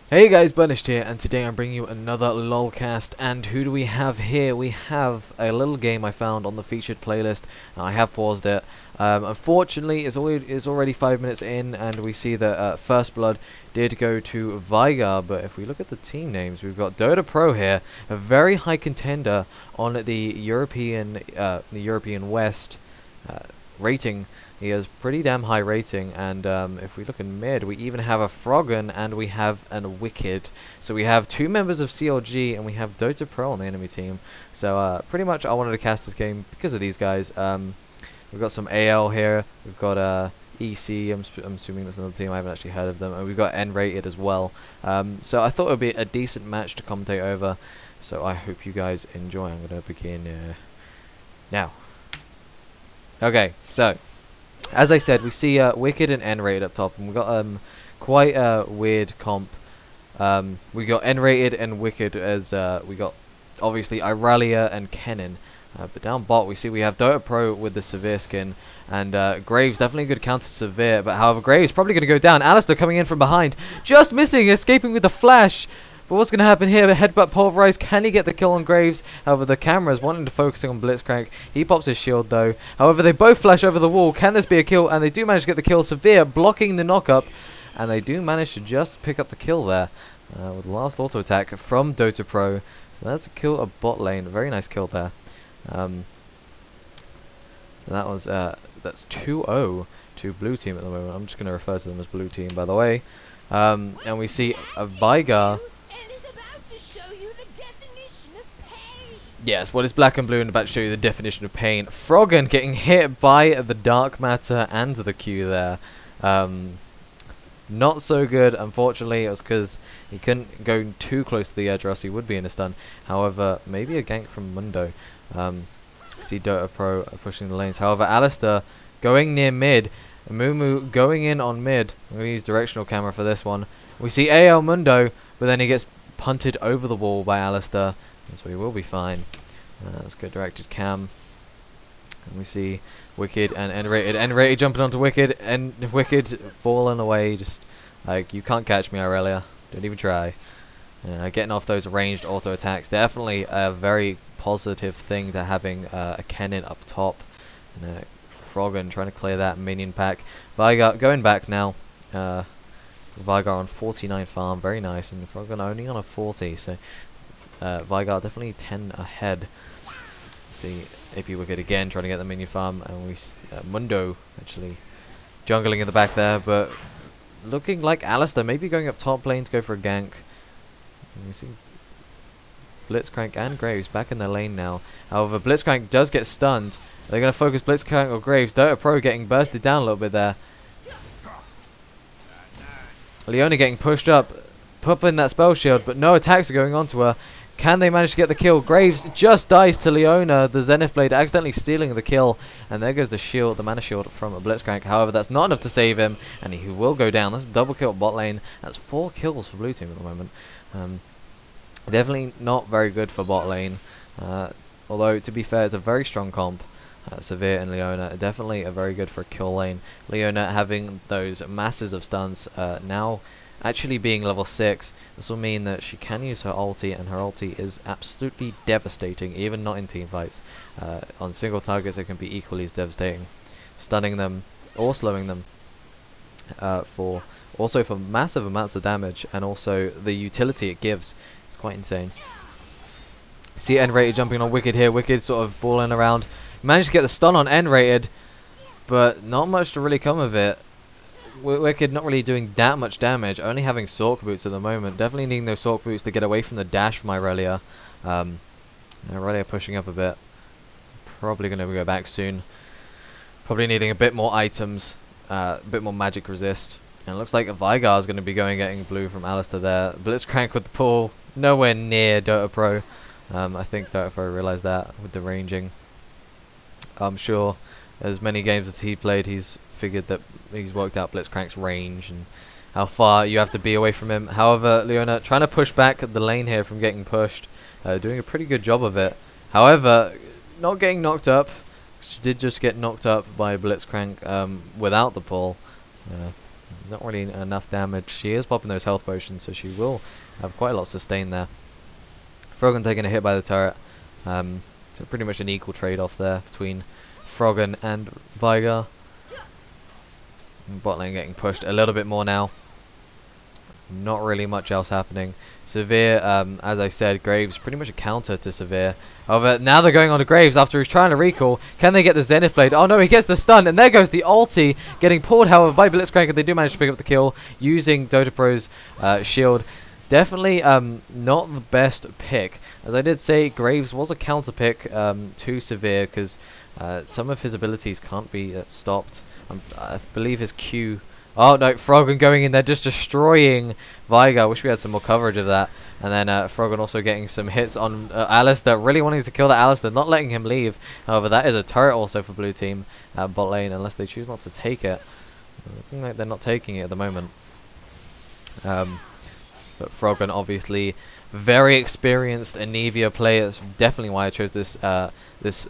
Hey guys, Burnished here, and today I'm bringing you another lolcast. And who do we have here? We have a little game I found on the featured playlist. I have paused it. Unfortunately, it's already 5 minutes in, and we see that First Blood did go to Vigar. But if we look at the team names, we've got Dota PRO here, a very high contender on the European West rating. He has pretty damn high rating, and if we look in mid, we even have a Frogen and we have a Wicked. So we have two members of CLG and we have Dota PRO on the enemy team. So pretty much I wanted to cast this game because of these guys. We've got some AL here, we've got EC, I'm assuming that's another team, I haven't actually heard of them, and we've got N-rated as well. So I thought it would be a decent match to commentate over, so I hope you guys enjoy. I'm going to begin now. Okay, so as I said, we see Wicked and N-rated up top, and we've got quite a weird comp. We got N-rated and Wicked as we got obviously Irelia and Kennen. But down bot we see we have Dota PRO with the Severe skin, and Graves definitely a good counter Severe, but however Graves probably going to go down. Alistair coming in from behind, just missing, escaping with the flash. But what's going to happen here? Headbutt pulverized. Can he get the kill on Graves? However, the camera's wanting to focus on Blitzcrank. He pops his shield though. However, they both flash over the wall. Can this be a kill? And they do manage to get the kill. Severe blocking the knockup, and they do manage to just pick up the kill there with the last auto attack from Dota PRO. So that's a kill of bot lane. Very nice kill there. That was that's 2-0 to blue team at the moment. I'm just going to refer to them as blue team, by the way. And we see a Vigar. Yes, what is black and blue and about to show you the definition of pain. Frogen getting hit by the dark matter and the Q there. Not so good, unfortunately. It was because he couldn't go too close to the edge or else he would be in a stun. However, maybe a gank from Mundo. See Dota PRO pushing the lanes. However, Alistair going near mid. Mumu going in on mid. I'm going to use directional camera for this one. We see AL Mundo, but then he gets punted over the wall by Alistair. So he will be fine. Let's go directed cam. And we see Wicked and N-rated. N-rated jumping onto Wicked, and Wicked falling away. Just like, you can't catch me, Irelia. Don't even try. Getting off those ranged auto attacks. Definitely a very positive thing to having a Kennen up top. And Frogen trying to clear that minion pack. Vigar going back now. Vigar on 49 farm. Very nice. And Frogen only on a 40. So Vigar definitely 10 ahead. See AP Wicked again trying to get the minion farm, and we Mundo actually jungling in the back there, but looking like Alistair maybe going up top lane to go for a gank. And we see Blitzcrank and Graves back in their lane now. However, Blitzcrank does get stunned. They're going to focus Blitzcrank or Graves. Dota PRO getting bursted down a little bit there. Leona getting pushed up, popping that spell shield, but no attacks are going onto her. Can they manage to get the kill? Graves just dies to Leona, the Zenith Blade accidentally stealing the kill, and there goes the shield, the mana shield from a Blitzcrank. However, that's not enough to save him, and he will go down. That's a double kill bot lane. That's 4 kills for blue team at the moment. Definitely not very good for bot lane, although to be fair, it's a very strong comp. Severe and Leona definitely are very good for a kill lane. Leona having those masses of stuns now. Actually being level 6, this will mean that she can use her ulti, and her ulti is absolutely devastating, even not in team fights. On single targets it can be equally as devastating, stunning them or slowing them for massive amounts of damage, and also the utility it gives. It's quite insane. See N-rated jumping on Wicked here, Wicked sort of balling around, managed to get the stun on N-rated, but not much to really come of it. Wicked not really doing that much damage, only having Sork Boots at the moment. Definitely needing those Sork Boots to get away from the dash from Irelia. Irelia pushing up a bit. Probably going to go back soon. Probably needing a bit more items, a bit more magic resist. And it looks like Vigar is going to be getting blue from Alistair there. Blitzcrank with the pull, nowhere near Dota PRO. I think Dota PRO realised that with the ranging. I'm sure as many games as he played, he's figured that he's worked out Blitzcrank's range and how far you have to be away from him. However, Leona trying to push back the lane here from getting pushed, doing a pretty good job of it. However, not getting knocked up. She did just get knocked up by Blitzcrank without the pull. not really enough damage. She is popping those health potions, so she will have quite a lot of sustain there. Frogen taking a hit by the turret. So pretty much an equal trade-off there between Frogen and Veigar. Bot lane getting pushed a little bit more now. Not really much else happening. Severe, as I said, Graves pretty much a counter to Severe. However, now they're going on to Graves after he's trying to recall. Can they get the Zenith Blade? Oh no, he gets the stun, and there goes the ulti getting pulled, however, by Blitzcrank, and they do manage to pick up the kill using DotaPRO's shield. Definitely not the best pick. As I did say, Graves was a counter pick to Severe because some of his abilities can't be stopped. I believe his Q... Oh no, Frogen going in there, just destroying Veigar. Wish we had some more coverage of that. And then Frogen also getting some hits on Alistair, really wanting to kill that Alistair, not letting him leave. However, that is a turret also for blue team at bot lane, unless they choose not to take it. Looking like they're not taking it at the moment. But Frogen, obviously, very experienced Anivia player. It's definitely why I chose this this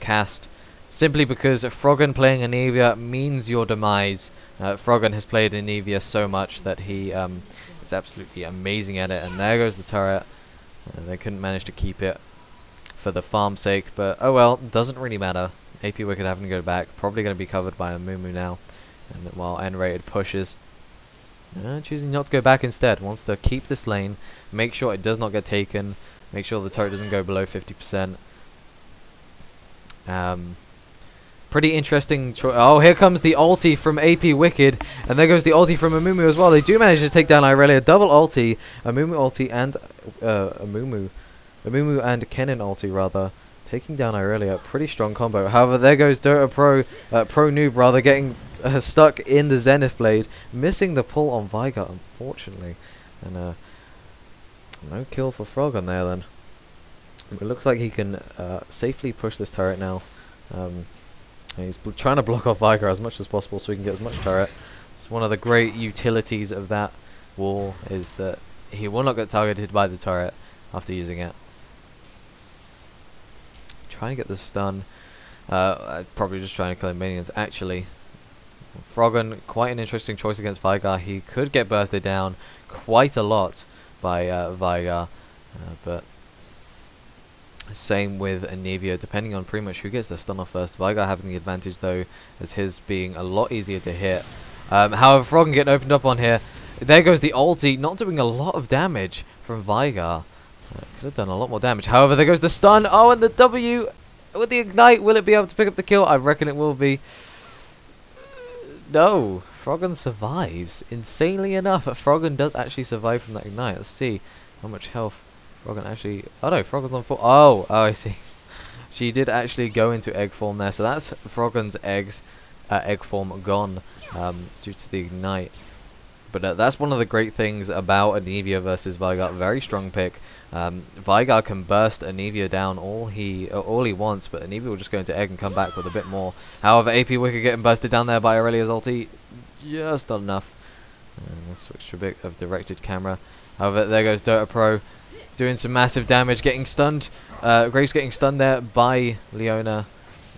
cast. Simply because Frogen playing Anivia means your demise. Frogen has played Anivia so much that he is absolutely amazing at it. And there goes the turret. They couldn't manage to keep it for the farm's sake. But oh well, doesn't really matter. AP Wicked having to go back. Probably going to be covered by a Mumu now. And while N-rated pushes. Choosing not to go back instead. Wants to keep this lane. Make sure it does not get taken. Make sure the turret doesn't go below 50%. Pretty interesting choice. Oh, here comes the ulti from AP Wicked. And there goes the ulti from Amumu as well. They do manage to take down Irelia. Double ulti. Amumu ulti and Amumu and Kennen ulti, rather. Taking down Irelia. Pretty strong combo. However, there goes DotaPRO, Pro Noob, rather, getting stuck in the Zenith Blade. Missing the pull on Veigar, unfortunately. And no kill for Frogen there then. It looks like he can safely push this turret now. He's trying to block off Veigar as much as possible so he can get as much turret. It's one of the great utilities of that wall is that he will not get targeted by the turret after using it. Trying to get the stun. Probably just trying to kill minions. Actually, Frogen, quite an interesting choice against Veigar. He could get bursted down quite a lot by Veigar, but same with Anivia, depending on pretty much who gets the stun off first. Veigar having the advantage though, as his being a lot easier to hit. However, Frogen getting opened up on here. There goes the ulti, not doing a lot of damage from Veigar. Could have done a lot more damage. However, there goes the stun. Oh, and the W with the ignite. Will it be able to pick up the kill? I reckon it will be. No, Frogen survives. Insanely enough, Frogen does actually survive from that ignite. Let's see how much health Frogen actually... Oh no, Frogen's on full... Oh, I see. She did actually go into egg form there. So that's Frogen's egg form gone due to the ignite. But that's one of the great things about Anivia versus Veigar. Very strong pick. Veigar can burst Anivia down all he wants, but Anivia will just go into egg and come back with a bit more. However, AP Wicker getting bursted down there by Aurelia's ulti. Just not enough. Let's switch to a bit of directed camera. However, there goes DotaPRO. Doing some massive damage, getting stunned. Graves getting stunned there by Leona.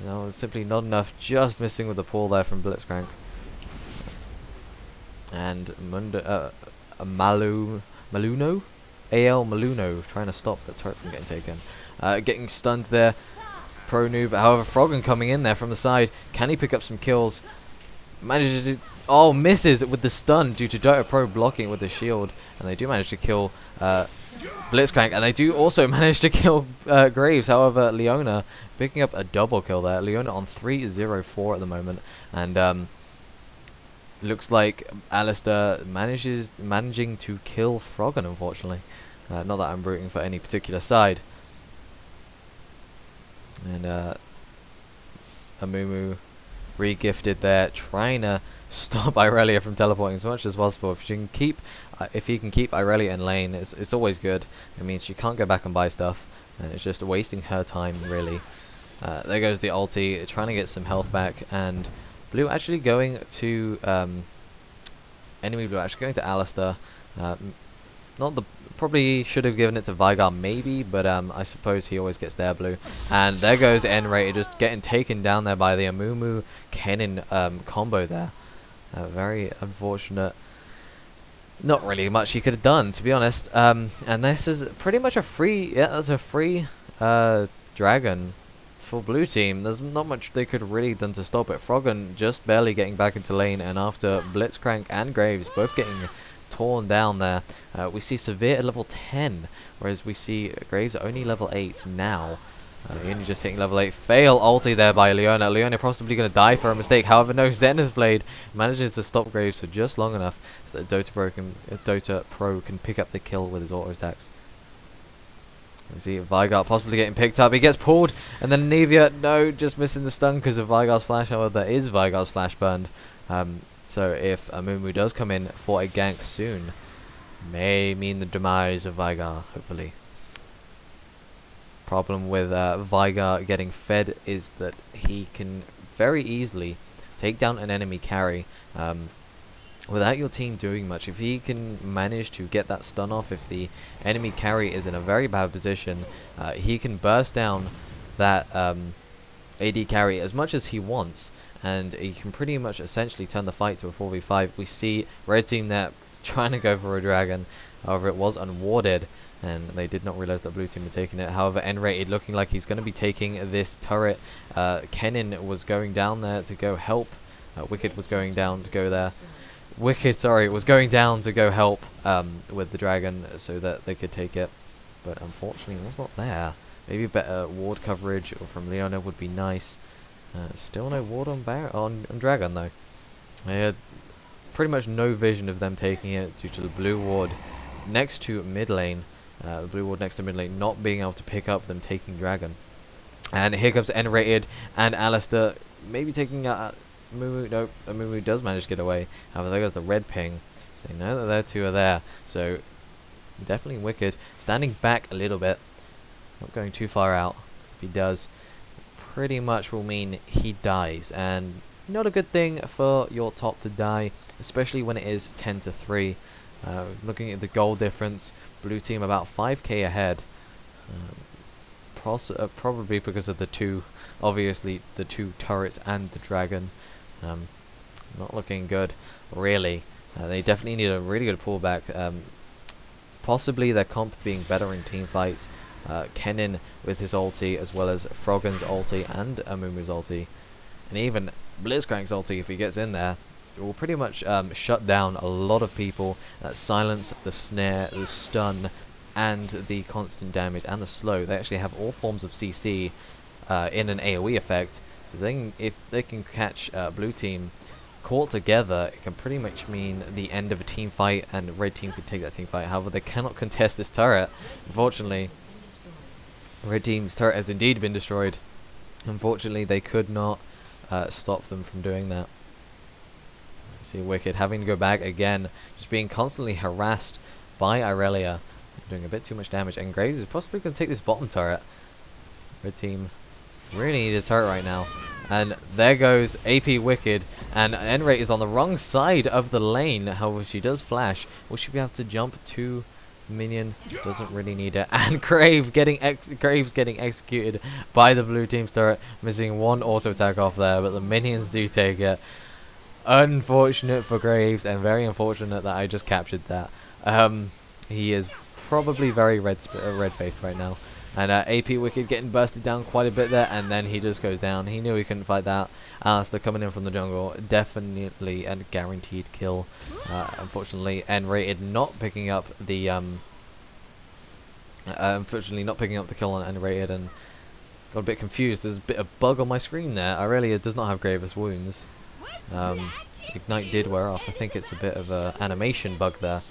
No, simply not enough. Just missing with the pull there from Blitzcrank. And Maluno? AL Maluno trying to stop the turret from getting taken. Getting stunned there. Pro Noob. However, Frogen coming in there from the side. Can he pick up some kills? Manages to... Oh, misses with the stun due to DotaPRO blocking with the shield. And they do manage to kill... Blitzcrank, and they do also manage to kill Graves. However, Leona picking up a double kill there. Leona on 3-0-4 at the moment, and looks like Alistair managing to kill Frogen, unfortunately. Not that I'm rooting for any particular side. And Amumu re-gifted there, trying to stop Irelia from teleporting as much as possible. If he can keep Irelia in lane, it's always good. It means she can't go back and buy stuff, and it's just wasting her time, really. There goes the ulti, trying to get some health back, and Blue actually going to enemy Blue actually going to Alistair. Probably should have given it to Veigar maybe, but I suppose he always gets their Blue. And there goes N-rated, just getting taken down there by the Amumu Kennen combo there. Very unfortunate. Not really much he could have done, to be honest. And this is pretty much a free... Yeah, that's a free dragon for blue team. There's not much they could have really done to stop it. Frogen just barely getting back into lane, and after Blitzcrank and Graves both getting torn down there, we see Severe at level 10, whereas we see Graves only level 8 now. Only just hitting level 8. Fail ulti there by Leona. Leona possibly going to die for a mistake. However, no, Zenith Blade manages to stop Graves for just long enough so that Dota Pro can pick up the kill with his auto attacks. You see Vigart possibly getting picked up. He gets pulled, and then Nevia, no, just missing the stun because of Vigar's flash. However, there is Vigar's flash burned. So if Amumu does come in for a gank soon, may mean the demise of Vigar, hopefully. Problem with Vigar getting fed is that he can very easily take down an enemy carry without your team doing much. If he can manage to get that stun off, if the enemy carry is in a very bad position, he can burst down that AD carry as much as he wants, and he can pretty much essentially turn the fight to a 4v5. We see red team there trying to go for a dragon, however it was unwarded, and they did not realize that blue team were taking it. However, N-rated looking like he's going to be taking this turret. Kennen was going down there to go help. Wicked was going down to go there. Wicked, sorry, was going down to go help with the dragon so that they could take it, but unfortunately it was not there. Maybe better ward coverage from Leona would be nice. Still no ward on dragon though. They had pretty much no vision of them taking it due to the blue ward next to mid lane. The blue ward next to mid lane not being able to pick up them taking dragon. And here comes N-rated and Alistair maybe taking Mumu. No, Mumu does manage to get away. However, there goes the red ping. So they know that their two are there. So definitely Wicked standing back a little bit, not going too far out. If he does, pretty much will mean he dies, and not a good thing for your top to die, especially when it is 10-3. Looking at the goal difference, blue team about 5k ahead. Probably because of the two, obviously the two turrets and the dragon. Not looking good, really. They definitely need a really good pullback. Possibly their comp being better in team fights. Kennen with his ulti, as well as Frogen's ulti and Amumu's ulti, and even Blitzcrank's ulti, if he gets in there, it will pretty much shut down a lot of people. Silence, the snare, the stun, and the constant damage and the slow. They actually have all forms of CC in an AoE effect. So if they can catch blue team caught together, it can pretty much mean the end of a team fight, and red team could take that team fight. However, they cannot contest this turret. Unfortunately, red team's turret has indeed been destroyed. Unfortunately, they could not stop them from doing that. See Wicked having to go back again, just being constantly harassed by Irelia, doing a bit too much damage, and Graves is possibly going to take this bottom turret. Red team really need a turret right now, and there goes AP Wicked, and N-Rate is on the wrong side of the lane. However, she does flash. Will she be able to jump to minion? Doesn't really need it, and Graves getting executed by the blue team's turret, missing one auto attack off there, but the minions do take it. Unfortunate for Graves, and very unfortunate that I just captured that. He is probably very red-faced right now. And AP Wicked getting bursted down quite a bit there, and then he just goes down. He knew he couldn't fight that. Alistair coming in from the jungle, definitely a guaranteed kill. Unfortunately, N-rated not picking up the kill on N-rated, and got a bit confused. There's a bit of bug on my screen there. Aurelia does not have Grievous wounds. Ignite did wear off. I think it's a bit of a animation bug there.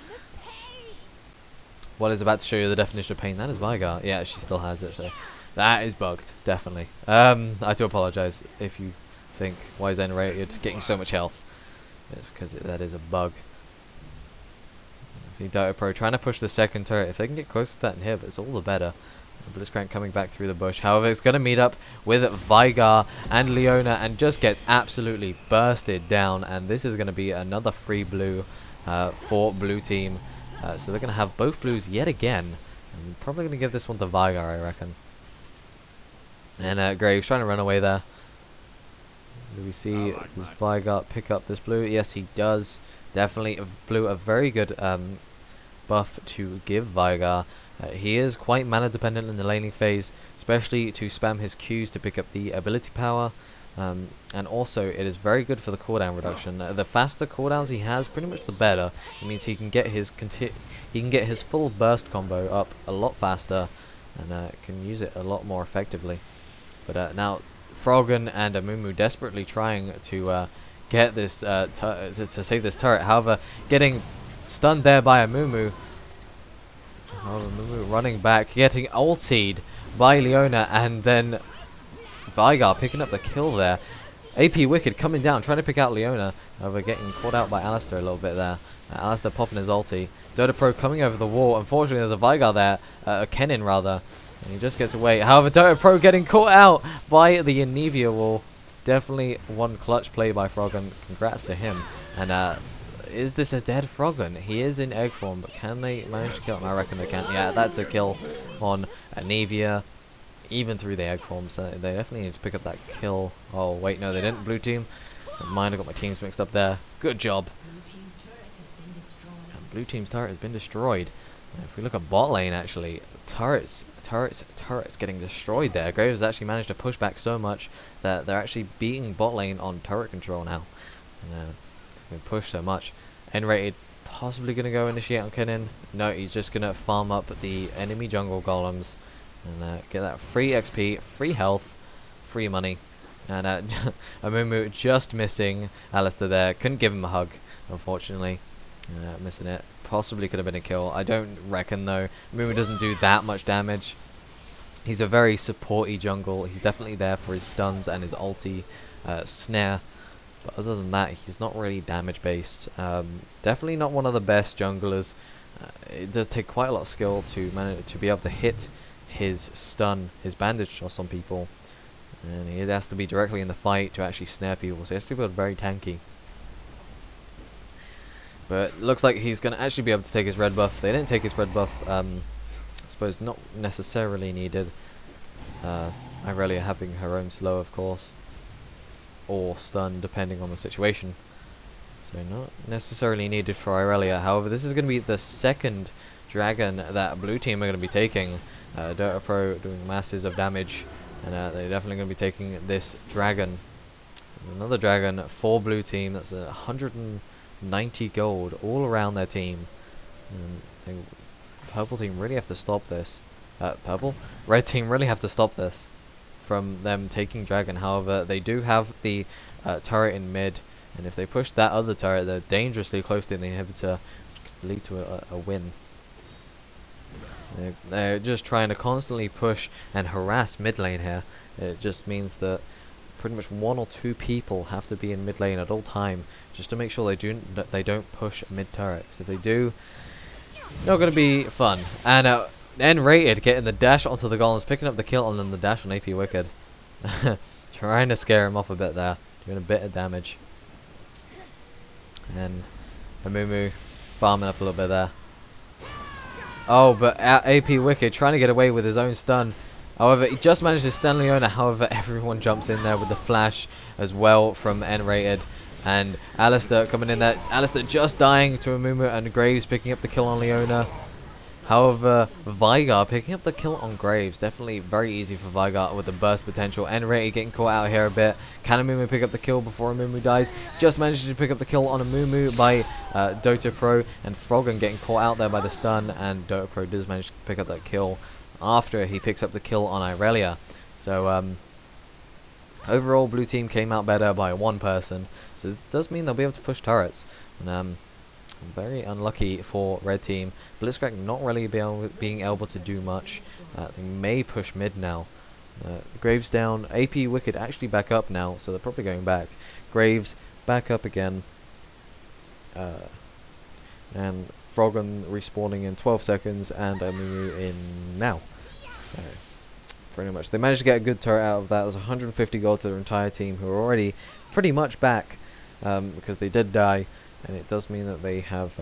What is about to show you the definition of pain? That is Vigar. Yeah, she still has it, so that is bugged, definitely. I do apologize if you think, why is N-rated getting so much health? It's because that is a bug. See DotaPRO trying to push the second turret. If they can get close to that inhib, it's all the better. Blitzcrank coming back through the bush. However, it's going to meet up with Vigar and Leona, and just gets absolutely bursted down. And this is going to be another free blue for blue team. So they're going to have both blues yet again. I'm probably going to give this one to Vigar, I reckon. And Graves trying to run away there. Do we see does Veigar pick up this blue? Yes, he does. Definitely blue a very good buff to give Veigar. He is quite mana dependent in the laning phase, especially to spam his Qs to pick up the ability power. And also it is very good for the cooldown reduction. The faster cooldowns he has, pretty much the better. It means he can get his full burst combo up a lot faster, and can use it a lot more effectively. But now Frogen and Amumu desperately trying to get this to save this turret. However, getting stunned there by Amumu. Amumu running back, getting ultied by Leona, and then Veigar picking up the kill there. AP Wicked coming down, trying to pick out Leona. However, getting caught out by Alistar a little bit there. Alistar popping his ulti. DotaPRO coming over the wall. Unfortunately, there's a Veigar there, a Kennen rather. And he just gets away. However, DotaPRO getting caught out by the Anivia wall. Definitely one clutch play by Frogen. Congrats to him. And is this a dead Frogen? He is in egg form, but can they manage to kill him? I reckon they can. Yeah, that's a kill on Anivia. Even through the egg form, so they definitely need to pick up that kill. Oh wait, no they didn't. Blue team. Never mind, I got my teams mixed up there. Good job. And blue team's turret has been destroyed. If we look at bot lane, actually, turrets getting destroyed there. Graves actually managed to push back so much that they're actually beating bot lane on turret control now. And it's going to push so much. N-rated possibly going to go initiate on Kennen. No, he's just going to farm up the enemy jungle golems and get that free XP, free health, free money. And Amumu just missing Alistar there. Couldn't give him a hug, unfortunately. Missing it. Possibly could have been a kill. I don't reckon, though. Amumu doesn't do that much damage. He's a very supporty jungle. He's definitely there for his stuns and his ulti snare. But other than that, he's not really damage-based. Definitely not one of the best junglers. It does take quite a lot of skill to manage to be able to hit his stun, his bandage shots on people, and he has to be directly in the fight to actually snare people, so he has to be very tanky. But looks like he's going to actually be able to take his red buff. They didn't take his red buff, I suppose not necessarily needed. Irelia having her own slow, of course, or stun depending on the situation, so not necessarily needed for Irelia. However, this is going to be the second dragon that blue team are going to be taking. DotaPRO doing masses of damage, and they're definitely going to be taking this dragon. Another dragon for blue team. That's 190 gold all around their team. And purple team really have to stop this. Red team really have to stop this from them taking dragon. However, they do have the turret in mid, and if they push that other turret, they're dangerously close to the inhibitor, which could lead to a win. They're just trying to constantly push and harass mid lane here. It just means that pretty much one or two people have to be in mid lane at all time, just to make sure they don't push mid turrets. If they do, not going to be fun. And N-rated getting the dash onto the golems, picking up the kill, and then the dash on AP Wicked. Trying to scare him off a bit there, doing a bit of damage. And Amumu farming up a little bit there. Oh, but AP Wicked trying to get away with his own stun. However, he just managed to stun Leona. However, everyone jumps in there with the flash as well from N-rated. And Alistar coming in there. Alistar just dying to Amumu, and Graves picking up the kill on Leona. However, Veigar picking up the kill on Graves. Definitely very easy for Veigar with the burst potential. N-rated getting caught out here a bit. Can Amumu pick up the kill before Amumu dies? Just managed to pick up the kill on Amumu by DotaPRO, and Frogen getting caught out there by the stun, and DotaPRO does manage to pick up that kill after he picks up the kill on Irelia. So overall, blue team came out better by one person, so it does mean they'll be able to push turrets. And very unlucky for red team. Blitzcrank not really being able to do much. They may push mid now. Graves down. AP Wicked actually back up now, so they're probably going back. Graves back up again. And Frogen respawning in 12 seconds, and Amumu in now. Pretty much. They managed to get a good turret out of that. There's 150 gold to their entire team, who are already pretty much back, because they did die. And it does mean that they have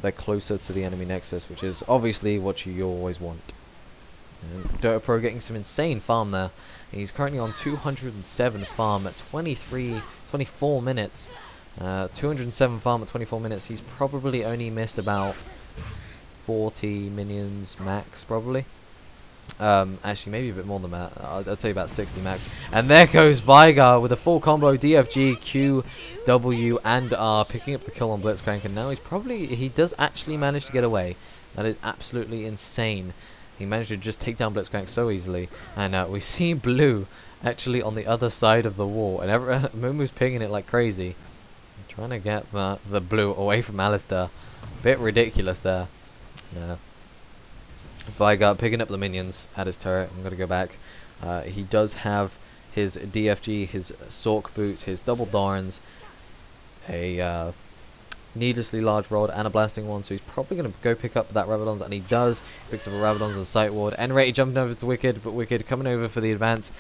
they're closer to the enemy nexus, which is obviously what you always want. And DotaPRO getting some insane farm there. He's currently on 207 farm at 24 minutes. 207 farm at 24 minutes. He's probably only missed about 40 minions max, probably. Actually, maybe a bit more than that. I'd say about 60 max. And there goes Vigar with a full combo: DFG, Q, W, and R, picking up the kill on Blitzcrank. And now he does actually manage to get away. That is absolutely insane. He managed to just take down Blitzcrank so easily. And we see Blue actually on the other side of the wall, and Mumu's pinging it like crazy, trying to get the Blue away from Alistair. Bit ridiculous there. Yeah. Vigar picking up the minions at his turret. I'm going to go back. He does have his DFG, his Sork boots, his double Thorns, a needlessly large rod, and a blasting one. So he's probably going to go pick up that Rabadon's, and he does. Picks up a Rabadon's and Sight Ward. N-Rated jumping over to Wicked, but Wicked coming over for the advance.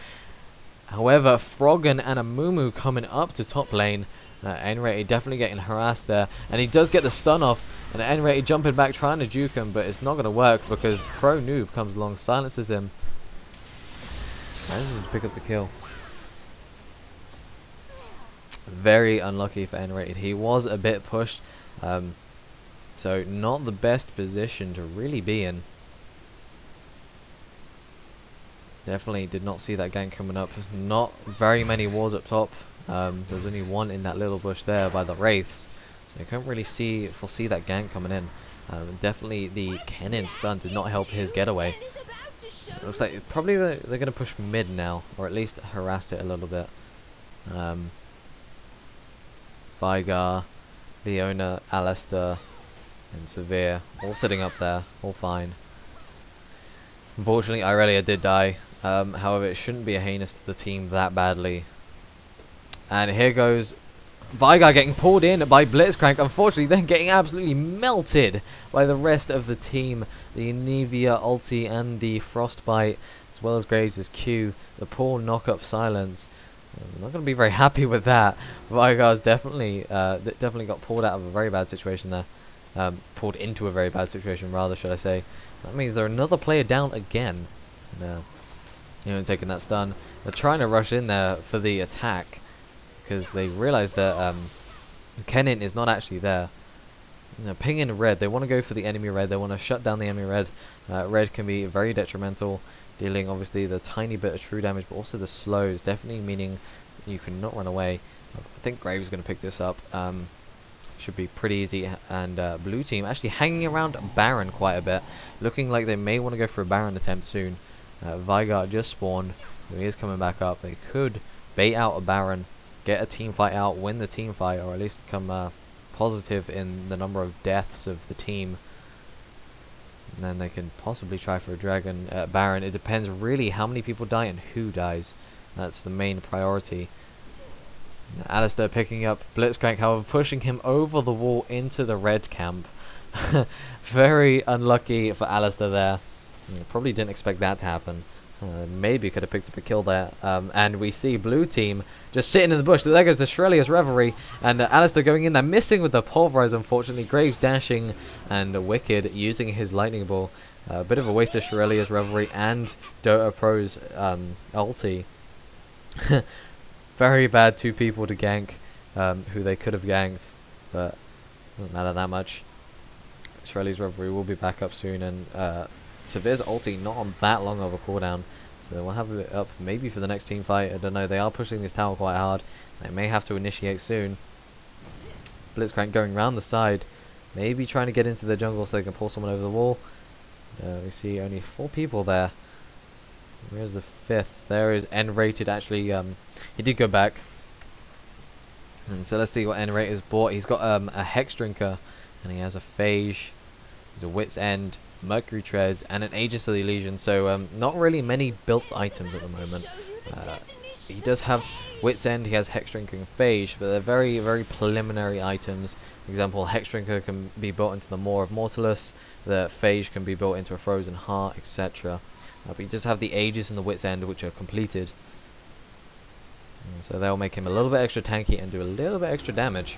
However, Frogen and a Mumu coming up to top lane. N-Rated definitely getting harassed there, and he does get the stun off, and N-Rated jumping back trying to juke him, but it's not going to work because Pro Noob comes along, silences him, and to pick up the kill. Very unlucky for N-Rated. He was a bit pushed, so not the best position to really be in. Definitely did not see that gank coming up. Not very many wards up top. There's only one in that little bush there by the Wraiths, so you can't really foresee that gank coming in. Definitely the Kennen stun did not help his getaway. It looks like probably they're going to push mid now, or at least harass it a little bit. Vigar, Leona, Alistair, and Severe all sitting up there, all fine. Unfortunately, Irelia did die. However, it shouldn't be a heinous to the team that badly. And here goes Vigar getting pulled in by Blitzcrank. Unfortunately, then getting absolutely melted by the rest of the team. The Nivea ulti and the Frostbite, as well as Graves' Q. The poor knock-up silence. I'm not going to be very happy with that. Vigar's definitely got pulled out of a very bad situation there. Pulled into a very bad situation, rather, should I say. That means they're another player down again. And, taking that stun. They're trying to rush in there for the attack, because they realize that Kennen is not actually there. Pinging red. They want to go for the enemy red. They want to shut down the enemy red. Red can be very detrimental, dealing obviously the tiny bit of true damage, but also the slows, definitely meaning you cannot run away. I think Graves is going to pick this up. Should be pretty easy. And blue team actually hanging around Baron quite a bit, looking like they may want to go for a Baron attempt soon. Vigar just spawned. He is coming back up. They could bait out a Baron, get a team fight out, win the team fight, or at least become positive in the number of deaths of the team. And then they can possibly try for a Dragon Baron. It depends really how many people die and who dies. That's the main priority. Alistair picking up Blitzcrank, however, pushing him over the wall into the red camp. Very unlucky for Alistair there. Probably didn't expect that to happen. Maybe could have picked up a kill there. And we see blue team just sitting in the bush. There goes the Shrelia's Reverie. And Alistair going in there, missing with the Pulverize, unfortunately. Graves dashing, and Wicked using his Lightning Ball. A bit of a waste of Shrelia's Reverie and DotaPRO's ulti. Very bad two people to gank, who they could have ganked, but doesn't matter that much. Shrelia's Reverie will be back up soon, and Severe's ulti not on that long of a cooldown, so we'll have it up maybe for the next team fight. I don't know, they are pushing this tower quite hard. They may have to initiate soon. Blitzcrank going round the side, maybe trying to get into the jungle so they can pull someone over the wall. We see only 4 people there. Where's the 5th? There is N-Rated. Actually, he did go back. And so let's see what N-Rated has bought. He's got a Hex Drinker, and he has a Phage, he's a Wit's End, Mercury Treads, and an Aegis of the Legion. So not really many built items at the moment. He does have Wit's End, he has Hex Drinker and Phage, but they're very, very preliminary items. For example, Hex Drinker can be built into the Maw of Mortalus, the Phage can be built into a Frozen Heart, etc. But you just have the Aegis and the Wit's End, which are completed. And so they'll make him a little bit extra tanky and do a little bit extra damage.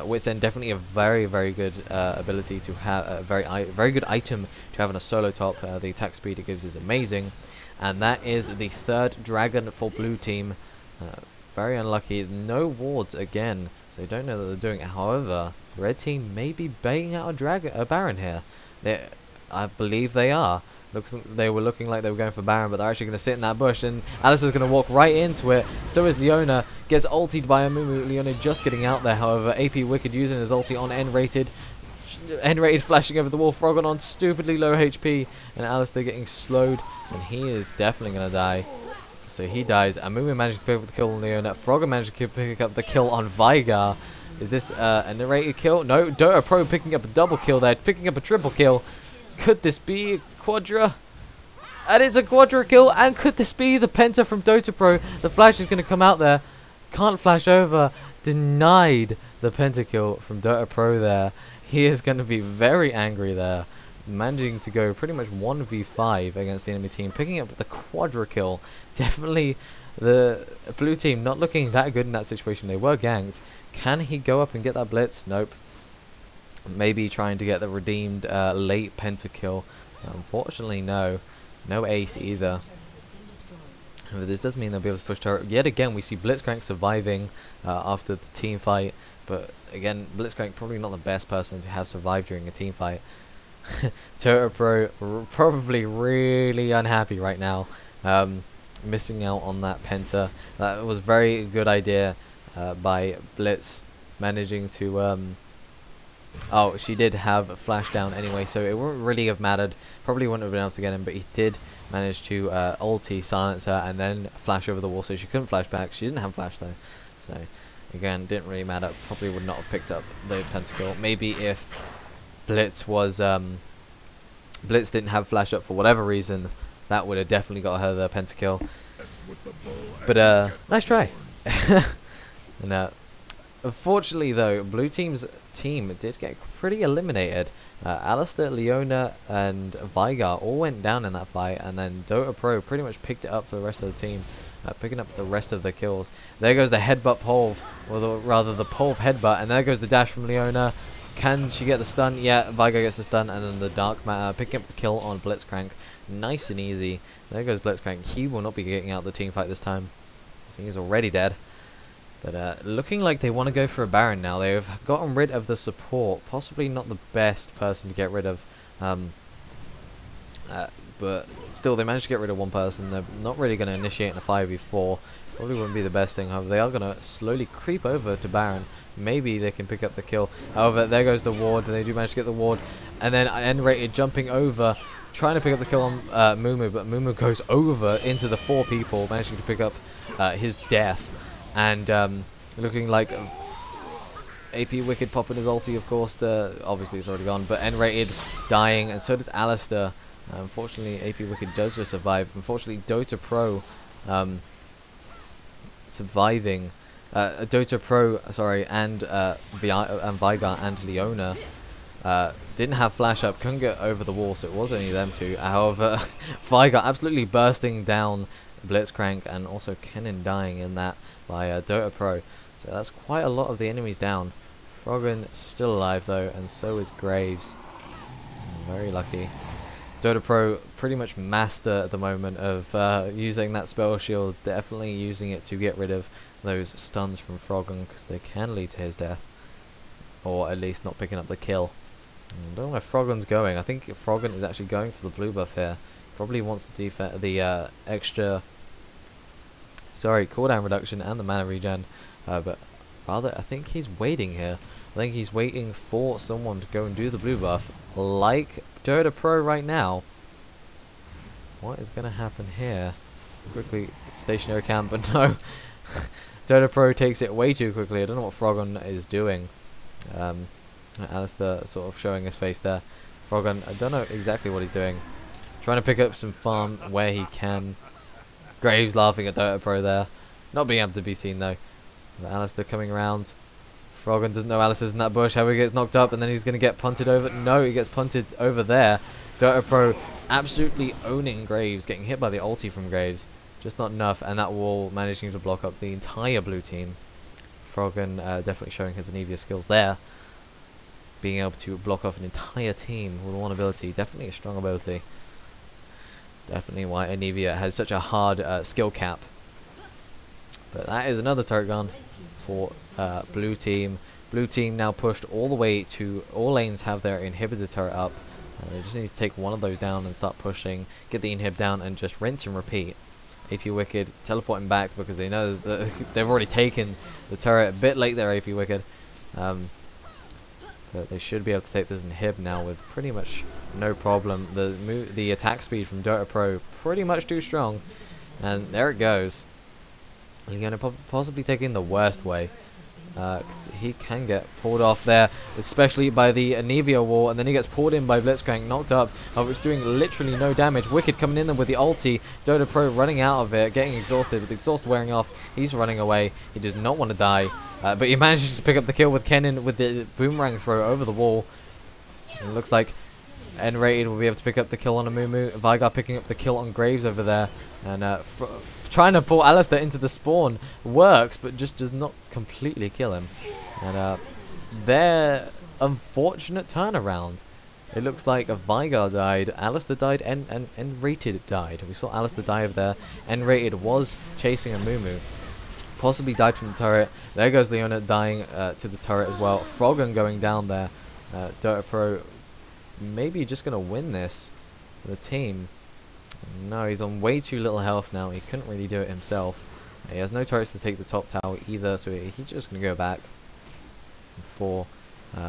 Wit's End definitely a very, very good ability to have, a very good item to have on a solo top. The attack speed it gives is amazing. And that is the third dragon for blue team. Very unlucky. No wards again, so they don't know that they're doing it. However, red team may be baiting out a Baron here. I believe they are. Looks like they were looking like they were going for Baron, but they're actually going to sit in that bush, and Alistar's going to walk right into it. So is Leona. Gets ultied by Amumu. Leona just getting out there, however. AP Wicked using his ulti on N-rated. N-rated flashing over the wall. Frogen on stupidly low HP, and Alistar getting slowed, and he is definitely going to die. So he dies. Amumu managed to pick up the kill on Leona. Frogen managed to pick up the kill on Veigar. Is this a narrated kill? No. DotaPRO picking up a double kill there, picking up a triple kill. Could this be a quadra? And it's a quadra kill. And could this be the penta from DotaPRO? The flash is going to come out there. Can't flash over. Denied the pentakill from DotaPRO there. He is going to be very angry there. Managing to go pretty much 1v5 against the enemy team. Picking up the quadra kill. Definitely the blue team not looking that good in that situation. They were ganked. Can he go up and get that blitz? Nope. Maybe trying to get the redeemed late pentakill. Unfortunately, no. No ace either. However, this does mean they'll be able to push turret. Yet again, we see Blitzcrank surviving after the team fight. But again, Blitzcrank probably not the best person to have survived during a team fight. DotaPRO probably really unhappy right now. Missing out on that penta. That was a very good idea by Blitz. Managing to... oh, she did have a flash down anyway, so it wouldn't really have mattered. Probably wouldn't have been able to get him, but he did manage to ulti, silence her, and then flash over the wall, so she couldn't flash back. She didn't have flash though, so again, didn't really matter. Probably would not have picked up the pentakill. Maybe if Blitz was Blitz didn't have flash up for whatever reason, that would have definitely got her the pentakill. But nice try. And unfortunately though, blue team's team did get pretty eliminated. Alistar, Leona and Veigar all went down in that fight, and then DotaPRO pretty much picked it up for the rest of the team, picking up the rest of the kills. There goes the headbutt Polv, or rather the Polv headbutt, and there goes the dash from Leona. Can she get the stun? Yeah, Veigar gets the stun, and then the Dark Matter picking up the kill on Blitzcrank. Nice and easy. There goes Blitzcrank. He will not be getting out the team fight this time, so he's already dead. But looking like they want to go for a Baron now. They've gotten rid of the support. Possibly not the best person to get rid of. But still, they managed to get rid of one person. They're not really going to initiate in a 5v4. Probably wouldn't be the best thing. However, they are going to slowly creep over to Baron. Maybe they can pick up the kill. However, there goes the ward. They do manage to get the ward. And then N-rated jumping over, trying to pick up the kill on Mumu. But Mumu goes over into the 4 people, managing to pick up his death. And looking like AP Wicked popping his ulti, of course. Obviously, it's already gone. But N-rated dying, and so does Alistar. Unfortunately, AP Wicked does just survive. Unfortunately, DotaPRO surviving. DotaPRO, sorry, and Veigar and Leona didn't have flash up, couldn't get over the wall, so it was only them two. However, Veigar absolutely bursting down Blitzcrank, and also Kennen dying in that by DotaPRO. So that's quite a lot of the enemies down. Frogen still alive though, and so is Graves. Very lucky. DotaPRO pretty much master at the moment of using that spell shield, definitely using it to get rid of those stuns from Frogen, because they can lead to his death, or at least not picking up the kill. I don't know where Frogen's going. I think Frogen is actually going for the blue buff here. Probably wants the extra cooldown reduction and the mana regen, but rather I think he's waiting here. I think he's waiting for someone to go and do the blue buff, like DotaPRO right now. What is going to happen here? Quickly, stationary camp, but no. DotaPRO takes it way too quickly. I don't know what Frogen is doing. Alistar sort of showing his face there. Frogen, I don't know exactly what he's doing. Trying to pick up some farm where he can. Graves laughing at DotaPRO there. Not being able to be seen though. But Alistar coming around. Frogen doesn't know Alistar's in that bush. However, he gets knocked up, and then he's going to get punted over. No, he gets punted over there. DotaPRO absolutely owning Graves, getting hit by the ulti from Graves. just not enough, and that wall managing to block up the entire blue team. Frogen definitely showing his Anivia skills there. Being able to block off an entire team with one ability, definitely a strong ability. Definitely why Anivia has such a hard skill cap. But that is another turret gun for blue team. Blue team now pushed all the way to all lanes have their inhibitor turret up. They just need to take one of those down and start pushing, get the inhib down and just rinse and repeat. AP Wicked teleporting back because they know that they've already taken the turret. A bit late there, AP Wicked. But they should be able to take this inhib now with pretty much no problem. The attack speed from Dota Pro pretty much too strong. And there it goes. You're going to possibly take in the worst way. 'Cause he can get pulled off there, especially by the Anivia wall, and then he gets pulled in by Blitzcrank, knocked up. It's doing literally no damage. Wicked coming in there with the ulti. Dota Pro running out of it, getting exhausted. With the exhaust wearing off, he's running away. He does not want to die, but he manages to pick up the kill with Kennen with the boomerang throw over the wall. It looks like N-Rated will be able to pick up the kill on Amumu. Vigar picking up the kill on Graves over there, and trying to pull Alistair into the spawn works, but just does not completely kill him. And their unfortunate turnaround. It looks like a Vigar died, Alistair died, and N-Rated died. We saw Alistair die over there. N-Rated was chasing Amumu. Possibly died from the turret. There goes Leona dying to the turret as well. Frogen going down there. Dota Pro maybe just going to win this for the team. No, he's on way too little health now. He couldn't really do it himself. He has no turrets to take the top tower either, so he's just going to go back for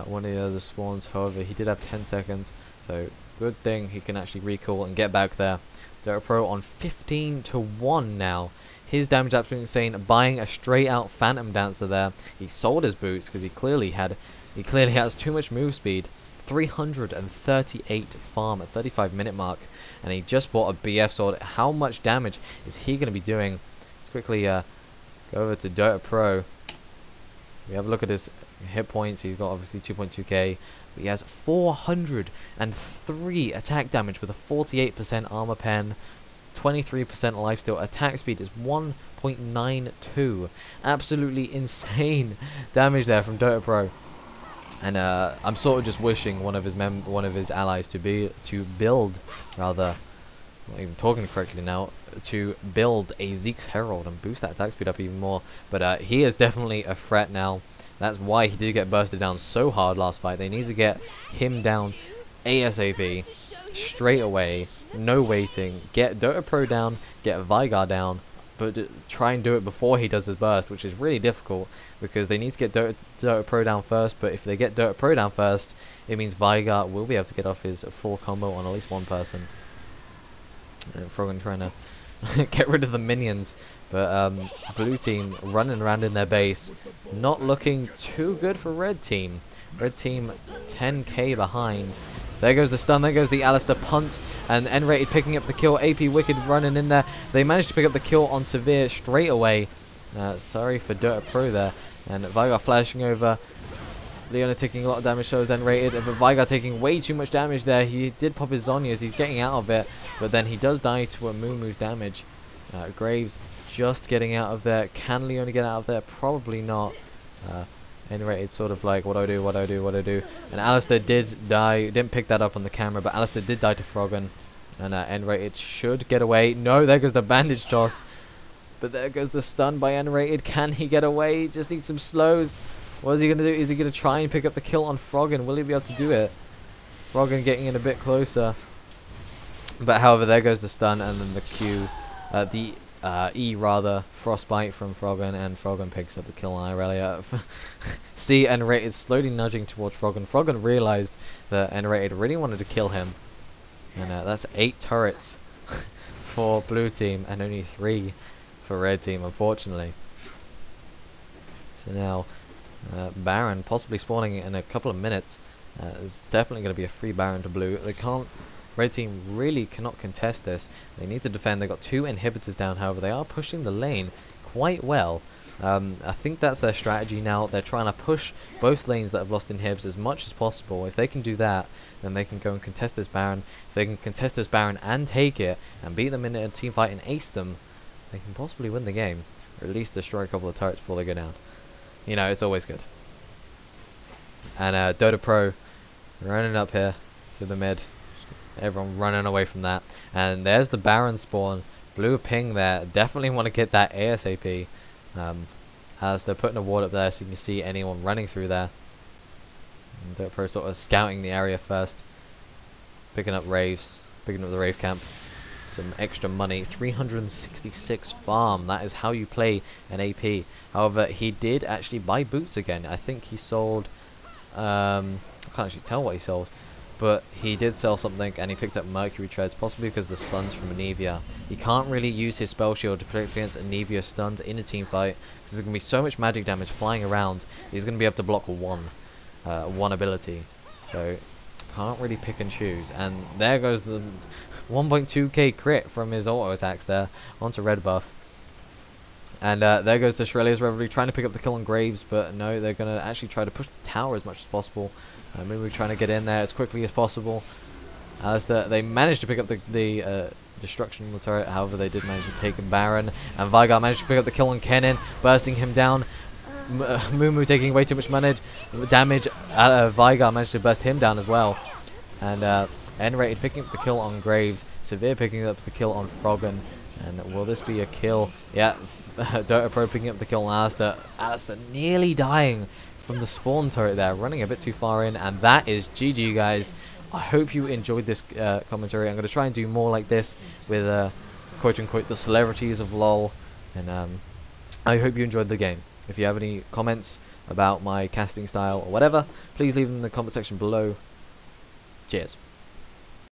one of the other spawns. However, he did have 10 seconds, so good thing he can actually recall and get back there. Dota Pro on 15-1 now. His damage absolutely insane. Buying a straight out Phantom Dancer there. He sold his boots because he clearly has too much move speed. 338 farm at 35-minute mark, and he just bought a BF sword. How much damage is he going to be doing? Let's quickly go over to Dota Pro. We have a look at his hit points. He's got obviously 2.2k. But he has 403 attack damage with a 48% armor pen, 23% lifesteal. Attack speed is 1.92. Absolutely insane damage there from Dota Pro. And I'm sort of just wishing one of his allies to build, rather, not even talking correctly now, to build a Zeke's Herald and boost that attack speed up even more. But he is definitely a threat now. That's why he did get bursted down so hard last fight. They need to get him down ASAP, straight away, no waiting. Get Dota Pro down, get Vigar down, but try and do it before he does his burst, which is really difficult because they need to get Dota Pro down first. But if they get Dota Pro down first, it means Vigar will be able to get off his full combo on at least one person. And Frogen trying to get rid of the minions, but blue team running around in their base, not looking too good for red team. Red team 10k behind. There goes the stun, there goes the Alistair punt, and N-Rated picking up the kill. AP Wicked running in there. They managed to pick up the kill on Severe straight away. Sorry for Dota Pro there. And Vigar flashing over. Leona taking a lot of damage, so is N-Rated. But Vigar taking way too much damage there. He did pop his Zhonya's, he's getting out of it. But then he does die to a Mumu's damage. Graves just getting out of there. Can Leona get out of there? Probably not. N-Rated sort of like, what do I do, what do I do, what do I do? And Alistair did die, didn't pick that up on the camera, but Alistair did die to Frogen. And N-Rated should get away. No, there goes the bandage toss. But there goes the stun by N-Rated. Can he get away? Just need some slows. What is he going to do? Is he going to try and pick up the kill on Frogen? Will he be able to do it? Frogen getting in a bit closer. But however, there goes the stun and then the Q. E rather, frostbite from Frogen, and Frogen picks up the kill on Irelia. See, N-Rated slowly nudging towards Frogen. Frogen realized that N-Rated really wanted to kill him, and that's 8 turrets for blue team and only 3 for red team, unfortunately. So now Baron possibly spawning in a couple of minutes. It's definitely going to be a free Baron to blue. They can't. Red team really cannot contest this. They need to defend. They've got 2 inhibitors down, however, they are pushing the lane quite well. I think that's their strategy now. They're trying to push both lanes that have lost inhibs as much as possible. If they can do that, then they can go and contest this Baron. If they can contest this Baron and take it, and beat them in a team fight and ace them, they can possibly win the game, or at least destroy a couple of turrets before they go down. You know, it's always good. And Dota Pro running up here to the mid. Everyone running away from that. And there's the Baron spawn. Blue ping there. Definitely want to get that ASAP. As they're putting a ward up there so you can see anyone running through there. And Dota Pro sort of scouting the area first. Picking up raves. Picking up the rave camp. Some extra money. 366 farm. That is how you play an AP. However, he did actually buy boots again. I think he sold... I can't actually tell what he sold. But he did sell something, and he picked up Mercury Treads, possibly because of the stuns from Anivia. He can't really use his spell shield to protect against Anivia stuns in a team fight, because there's going to be so much magic damage flying around. He's going to be able to block one ability. So, can't really pick and choose. And there goes the 1.2k crit from his auto attacks there, onto red buff. And there goes the Shurelya's Revelry, trying to pick up the kill on Graves, but no, they're going to actually try to push the tower as much as possible. Maybe trying to get in there as quickly as possible. As they managed to pick up the destruction on the turret, however they did manage to take him Baron. And Veigar managed to pick up the kill on Kennen, bursting him down. Mumu taking way too much damage. Veigar managed to burst him down as well. And N-Rated picking up the kill on Graves. Severe picking up the kill on Frogen. And will this be a kill? Yeah, Dota Pro picking up the kill on Alistair. Alistair nearly dying from the spawn turret there, running a bit too far in, and that is GG, guys. I hope you enjoyed this commentary. I'm going to try and do more like this with quote-unquote the celebrities of LoL, and I hope you enjoyed the game. If you have any comments about my casting style or whatever, please leave them in the comment section below. Cheers.